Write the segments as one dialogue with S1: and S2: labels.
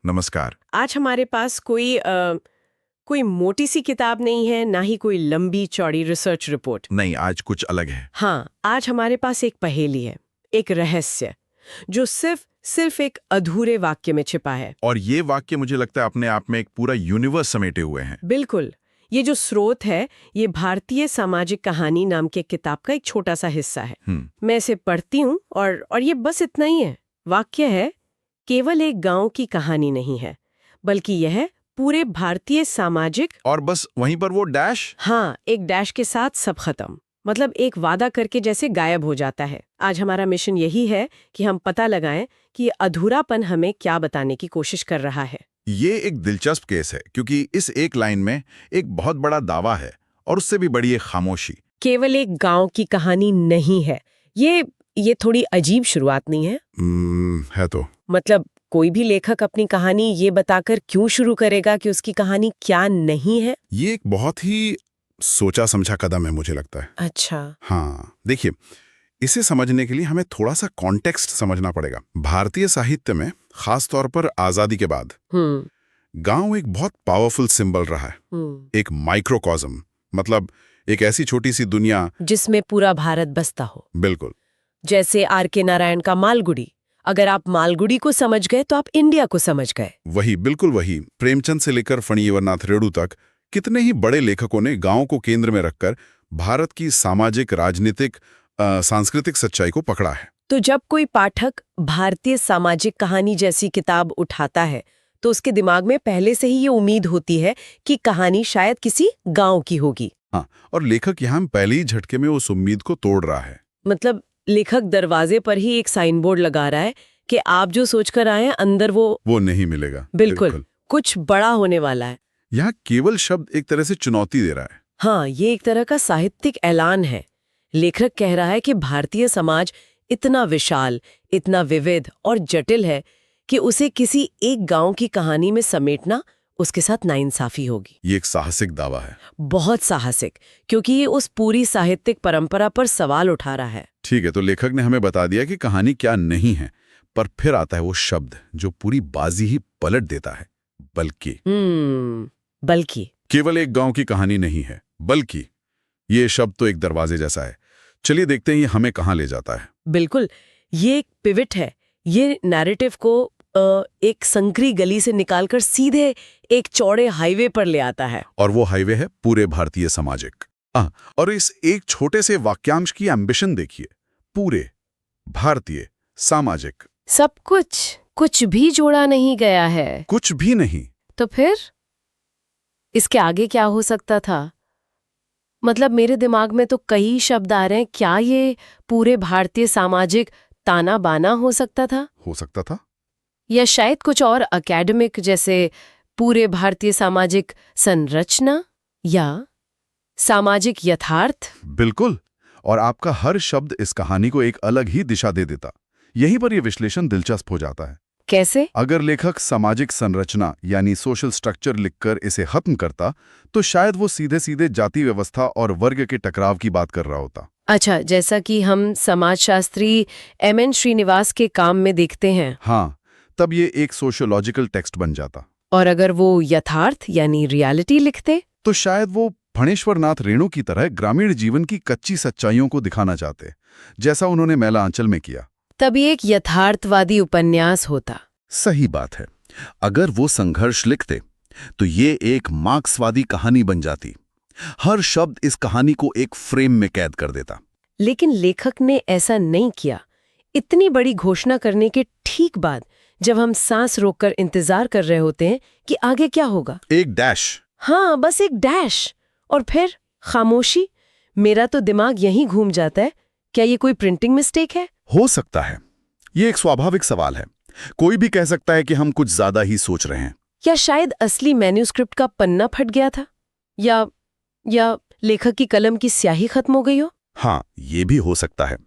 S1: नमस्कार।
S2: आज हमारे पास कोई मोटी सी किताब नहीं है, ना ही कोई लंबी चौड़ी रिसर्च रिपोर्ट।
S1: नहीं, आज कुछ अलग है।
S2: हाँ, आज हमारे पास एक पहेली है, एक रहस्य जो सिर्फ एक अधूरे वाक्य में छिपा है।
S1: और ये वाक्य मुझे लगता है अपने आप में एक पूरा यूनिवर्स समेटे हुए हैं।
S2: बिल्कुल। ये जो स्रोत है, ये भारतीय सामाजिक कहानी नाम की किताब का एक छोटा सा हिस्सा है। मैं इसे पढ़ती हूँ और ये बस इतना ही है। वाक्य है, केवल एक गांव की कहानी नहीं है, बल्कि यह पूरे भारतीय सामाजिक।
S1: और बस वहीं पर वो डैश।
S2: हाँ, एक डैश के साथ सब खत्म। मतलब एक वादा करके जैसे गायब हो जाता है। आज हमारा मिशन यही है कि हम पता लगाएं कि ये अधूरापन हमें क्या बताने की कोशिश कर रहा है।
S1: ये एक दिलचस्प केस है क्योंकि इस एक लाइन में एक बहुत बड़ा दावा है और उससे भी बड़ी एक खामोशी।
S2: केवल एक गांव की कहानी नहीं है। ये थोड़ी अजीब शुरुआत नहीं है?
S1: है तो।
S2: मतलब कोई भी लेखक अपनी कहानी ये बताकर क्यों शुरू करेगा कि उसकी कहानी क्या नहीं है?
S1: ये एक बहुत ही सोचा समझा कदम है मुझे लगता है।
S2: अच्छा।
S1: हाँ, देखिए, इसे समझने के लिए हमें थोड़ा सा कॉन्टेक्स्ट समझना पड़ेगा। भारतीय साहित्य में खास तौर पर आजादी के बाद गांव एक बहुत पावरफुल सिंबल रहा है। एक माइक्रोकॉज्म, मतलब एक ऐसी छोटी सी दुनिया
S2: जिसमें पूरा भारत बसता हो।
S1: बिल्कुल।
S2: जैसे R.K. नारायण का मालगुडी। अगर आप मालगुडी को समझ गए तो आप इंडिया को समझ गए।
S1: वही, बिल्कुल वही। प्रेमचंद से लेकर फणीवरनाथ रेणु तक कितने ही बड़े लेखकों ने गांव को केंद्र में रखकर भारत की सामाजिक, राजनीतिक, सांस्कृतिक सच्चाई को पकड़ा है।
S2: तो जब कोई पाठक भारतीय सामाजिक कहानी जैसी किताब उठाता है तो उसके दिमाग में पहले से ही ये उम्मीद होती है कि कहानी शायद किसी गांव की होगी।
S1: हाँ, और लेखक यहाँ पहले ही झटके में उस उम्मीद को तोड़ रहा है।
S2: मतलब लेखक दरवाजे पर ही एक साइन बोर्ड लगा रहा है कि आप जो सोचकर आए हैं अंदर वो
S1: नहीं मिलेगा।
S2: बिल्कुल कुछ बड़ा होने वाला है।
S1: यहाँ केवल शब्द एक तरह से चुनौती दे रहा है।
S2: हाँ, ये एक तरह का साहित्यिक ऐलान है। लेखक कह रहा है कि भारतीय समाज इतना विशाल, इतना विविध और जटिल है कि उसे किसी एक गांव की कहानी में समेटना उसके साथ नाइंसाफी होगी।
S1: ये एक साहसिक दावा है।
S2: बहुत साहसिक, क्योंकि ये उस पूरी साहित्यिक परंपरा पर सवाल उठा रहा है।
S1: ठीक है, तो लेखक ने हमें बता दिया कि कहानी क्या नहीं है, पर फिर आता है वो शब्द जो पूरी बाजी ही पलट देता है, बल्कि।
S2: बल्कि
S1: केवल एक गांव की कहानी नहीं है, बल्कि। ये शब्द तो एक दरवाजे जैसा है। चलिए देखते हैं ये हमें कहाँ ले जाता है।
S2: बिल्कुल, ये एक पिवट है। ये नैरेटिव को एक संकरी गली से निकालकर सीधे एक चौड़े हाईवे पर ले आता है। और
S1: वो हाईवे है पूरे भारतीय सामाजिक। और इस एक छोटे से वाक्यांश की एम्बिशन देखिए, पूरे भारतीय सामाजिक।
S2: सब कुछ भी जोड़ा नहीं गया है।
S1: कुछ भी नहीं।
S2: तो फिर इसके आगे क्या हो सकता था? मतलब मेरे दिमाग में तो कई शब्द आ रहे हैं। क्या ये पूरे भारतीय सामाजिक ताना बाना हो सकता था?
S1: हो सकता था।
S2: या शायद कुछ और एकेडमिक, जैसे पूरे भारतीय सामाजिक संरचना या सामाजिक यथार्थ।
S1: बिल्कुल। और आपका हर शब्द इस कहानी को एक अलग ही दिशा दे देता। यहीं पर यह विश्लेषण दिलचस्प हो जाता है।
S2: कैसे?
S1: अगर लेखक सामाजिक संरचना यानी सोशल स्ट्रक्चर लिखकर इसे खत्म करता तो शायद वो सीधे सीधे जाति व्यवस्था और वर्ग के टकराव की बात कर रहा होता।
S2: अच्छा, जैसा कि हम समाजशास्त्री M.N. श्रीनिवास के काम में देखते हैं।
S1: हाँ, तब ये एक सोशियोलॉजिकल टेक्स्ट बन जाता।
S2: और अगर वो यथार्थ यानी रियलिटी लिखते
S1: तो शायद वो फणेश्वरनाथ रेणु की तरह ग्रामीण जीवन की कच्ची सच्चाइयों को दिखाना चाहते, जैसा उन्होंने मैला आंचल में किया।
S2: तब ये एक यथार्थवादी उपन्यास होता।
S1: सही बात है। अगर वो संघर्ष लिखते तो ये एक मार्क्सवादी कहानी बन जाती। हर शब्द इस कहानी को एक फ्रेम में कैद कर देता।
S2: लेकिन लेखक ने ऐसा नहीं किया। इतनी बड़ी घोषणा करने के ठीक बाद, जब हम सांस रोककर इंतजार कर रहे होते हैं कि आगे क्या होगा,
S1: एक डैश।
S2: हाँ, बस एक डैश, और फिर खामोशी। मेरा तो दिमाग यहीं घूम जाता है। क्या ये कोई प्रिंटिंग मिस्टेक है?
S1: हो सकता है। ये एक स्वाभाविक सवाल है। कोई भी कह सकता है कि हम कुछ ज्यादा ही सोच रहे हैं।
S2: या शायद असली मैन्यूस्क्रिप्ट का पन्ना फट गया था, या लेखक की कलम की स्याही खत्म हो गई हो।
S1: हाँ, ये भी हो सकता है।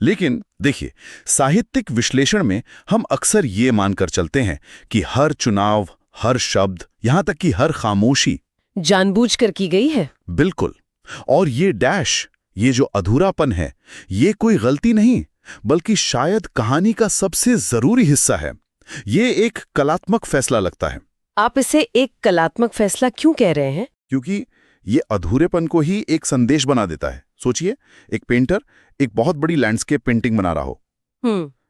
S1: लेकिन देखिए, साहित्यिक विश्लेषण में हम अक्सर ये मानकर चलते हैं कि हर चुनाव, हर शब्द, यहां तक कि हर खामोशी
S2: जानबूझकर की गई है।
S1: बिल्कुल। और ये डैश, ये जो अधूरापन है, ये कोई गलती नहीं, बल्कि शायद कहानी का सबसे जरूरी हिस्सा है। ये एक कलात्मक फैसला लगता है,
S2: आप इसे एक कलात्मक फैसला क्यों कह रहे हैं?
S1: क्योंकि ये अधूरेपन को ही एक संदेश बना देता है। सोचिए, एक पेंटर एक बहुत बड़ी लैंडस्केप पेंटिंग बना रहा हो,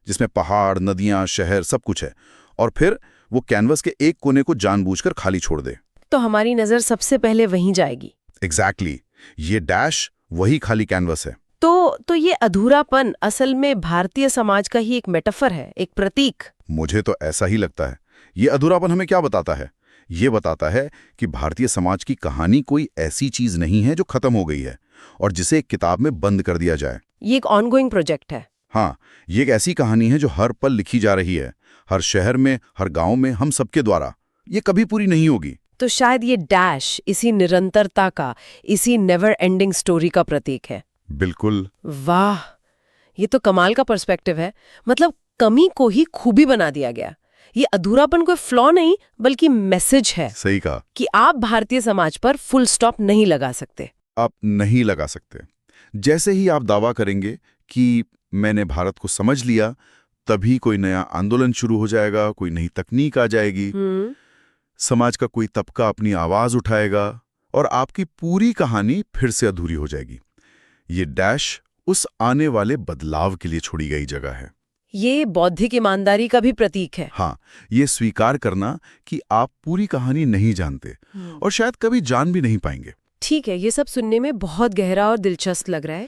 S1: जिसमें पहाड़, नदियां, शहर सब कुछ है, और फिर वो कैनवस के एक कोने को जानबूझकर खाली छोड़ दे,
S2: तो हमारी नजर सबसे पहले वहीं जाएगी।
S1: एग्जैक्टली ये डैश वही खाली कैनवस है।
S2: तो ये अधूरापन असल में भारतीय समाज का ही एक मेटाफर है, एक प्रतीक।
S1: मुझे तो ऐसा ही लगता है। ये अधूरापन हमें क्या बताता है? ये बताता है कि भारतीय समाज की कहानी कोई ऐसी चीज नहीं है जो खत्म हो गई है और जिसे एक किताब में बंद कर दिया जाए।
S2: ये एक ऑनगोइंग प्रोजेक्ट है।
S1: हाँ, ये एक ऐसी कहानी है जो हर पल लिखी जा रही है, हर शहर में, हर गांव में, हम सबके द्वारा। ये कभी पूरी नहीं होगी।
S2: तो शायद ये डैश इसी निरंतरता का, इसी नेवर एंडिंग स्टोरी का प्रतीक है।
S1: बिल्कुल।
S2: वाह, ये तो कमाल का पर्सपेक्टिव है। मतलब कमी को ही खूबी बना दिया गया। ये अधूरापन कोई फ्लॉ नहीं बल्कि मैसेज है।
S1: सही कहा
S2: कि आप भारतीय समाज पर फुल स्टॉप नहीं लगा सकते।
S1: आप नहीं लगा सकते। जैसे ही आप दावा करेंगे कि मैंने भारत को समझ लिया, तभी कोई नया आंदोलन शुरू हो जाएगा, कोई नई तकनीक आ जाएगी, समाज का कोई तबका अपनी आवाज उठाएगा और आपकी पूरी कहानी फिर से अधूरी हो जाएगी। ये डैश उस आने वाले बदलाव के लिए छोड़ी गई जगह है।
S2: ये बौद्धिक ईमानदारी का भी प्रतीक है।
S1: हाँ, ये स्वीकार करना कि आप पूरी कहानी नहीं जानते और शायद कभी जान भी नहीं पाएंगे।
S2: ठीक है, ये सब सुनने में बहुत गहरा और दिलचस्प लग रहा है,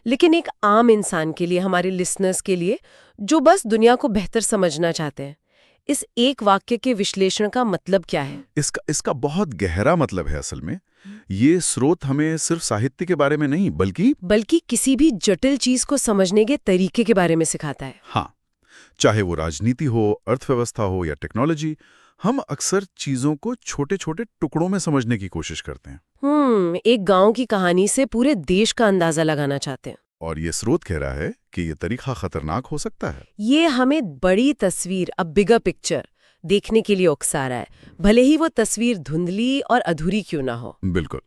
S2: लेकिन एक आम इंसान के लिए, हमारे लिसनर्स के लिए जो बस दुनिया को बेहतर समझना चाहते हैं, इस एक वाक्य के विश्लेषण का मतलब क्या है?
S1: इसका बहुत गहरा मतलब है। असल में ये स्रोत हमें सिर्फ साहित्य के बारे में नहीं बल्कि
S2: किसी भी जटिल चीज को समझने के तरीके के बारे में सिखाता है।
S1: हाँ, चाहे वो राजनीति हो, अर्थव्यवस्था हो या टेक्नोलॉजी, हम अक्सर चीजों को छोटे छोटे टुकड़ों में समझने की कोशिश करते हैं।
S2: एक गांव की कहानी से पूरे देश का अंदाजा लगाना चाहते हैं।
S1: और ये स्रोत कह रहा है कि ये तरीका खतरनाक हो सकता है।
S2: ये हमें बड़ी तस्वीर, अ बिगर पिक्चर देखने के लिए उकसा रहा है, भले ही वो तस्वीर धुंधली और अधूरी क्यों ना हो।
S1: बिल्कुल।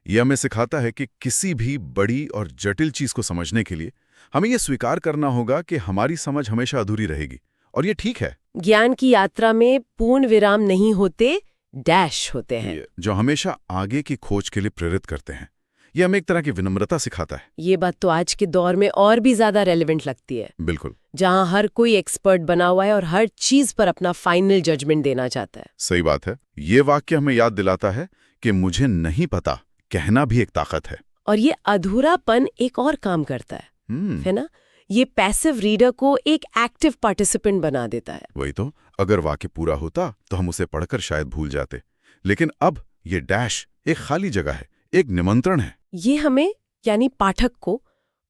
S1: ये हमें सिखाता है कि किसी भी बड़ी और जटिल चीज को समझने के लिए हमें ये स्वीकार करना होगा कि हमारी समझ हमेशा अधूरी रहेगी, और ये ठीक है।
S2: ज्ञान की यात्रा में पूर्ण विराम नहीं होते, डैश होते हैं,
S1: जो हमेशा आगे की खोज के लिए प्रेरित करते हैं। ये हमें एक तरह की विनम्रता सिखाता है।
S2: ये बात तो आज के दौर में और भी ज्यादा रेलेवेंट लगती है।
S1: बिल्कुल।
S2: जहां हर कोई एक्सपर्ट बना हुआ है और हर चीज पर अपना फाइनल जजमेंट देना चाहता है।
S1: सही बात है। ये वाक्य हमें याद दिलाता है कि मुझे नहीं पता कहना भी एक ताकत है।
S2: और ये अधूरापन एक और काम करता है ना? ये पैसिव रीडर को एक एक्टिव पार्टिसिपेंट बना देता है।
S1: वही तो, अगर वाक्य पूरा होता तो हम उसे पढ़कर शायद भूल जाते, लेकिन अब ये डैश एक खाली जगह है, एक निमंत्रण है।
S2: ये हमें यानी पाठक को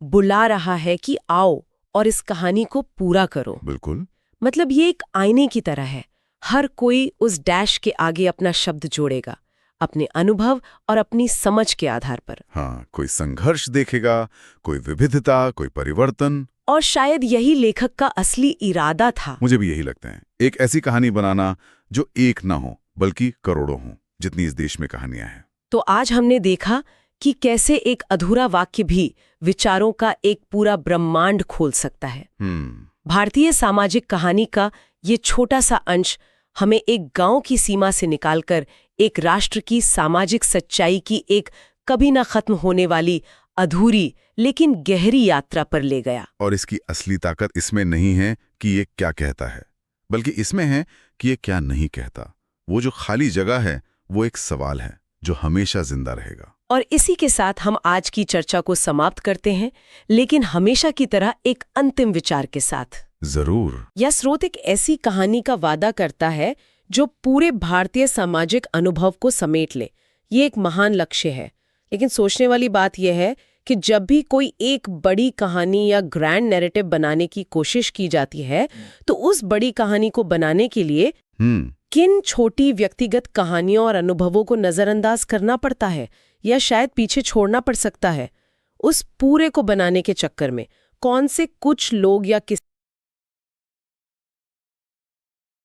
S2: बुला रहा है कि आओ और इस कहानी को पूरा करो।
S1: बिल्कुल।
S2: मतलब ये एक आईने की तरह है। हर कोई उस डैश के आगे अपना शब्द जोड़ेगा, अपने अनुभव और अपनी समझ के आधार पर।
S1: हाँ, कोई संघर्ष देखेगा, कोई विविधता, कोई परिवर्तन।
S2: और शायद यही लेखक का असली इरादा था।
S1: मुझे भी यही लगता है, एक ऐसी कहानी बनाना जो एक ना हो बल्कि करोड़ों हो, जितनी इस देश में कहानियां हैं।
S2: तो आज हमने देखा कि कैसे एक अधूरा वाक्य भी विचारों का एक पूरा ब्रह्मांड खोल सकता है। भारतीय सामाजिक कहानी का ये छोटा सा अंश हमें एक गांव की सीमा से निकालकर एक राष्ट्र की सामाजिक सच्चाई की एक कभी ना खत्म होने वाली अधूरी लेकिन गहरी यात्रा पर ले गया।
S1: और इसकी असली ताकत इसमें नहीं है कि ये क्या कहता है, बल्कि इसमें है कि ये क्या नहीं कहता। वो जो खाली जगह है वो एक सवाल है जो हमेशा जिंदा रहेगा।
S2: और इसी के साथ हम आज की चर्चा को समाप्त करते हैं, लेकिन हमेशा की तरह एक अंतिम विचार के साथ।
S1: जरूर।
S2: यह स्रोत एक ऐसी कहानी का वादा करता है जो पूरे भारतीय सामाजिक अनुभव को समेट ले। ये एक महान लक्ष्य है, लेकिन सोचने वाली बात यह है कि जब भी कोई एक बड़ी कहानी या ग्रैंड नैरेटिव बनाने की कोशिश की जाती है, तो उस बड़ी कहानी को बनाने के लिए किन छोटी व्यक्तिगत कहानियों और अनुभवों को नजरअंदाज करना पड़ता है या शायद पीछे छोड़ना पड़ सकता है। उस पूरे को बनाने के चक्कर में कौन से कुछ लोग या किस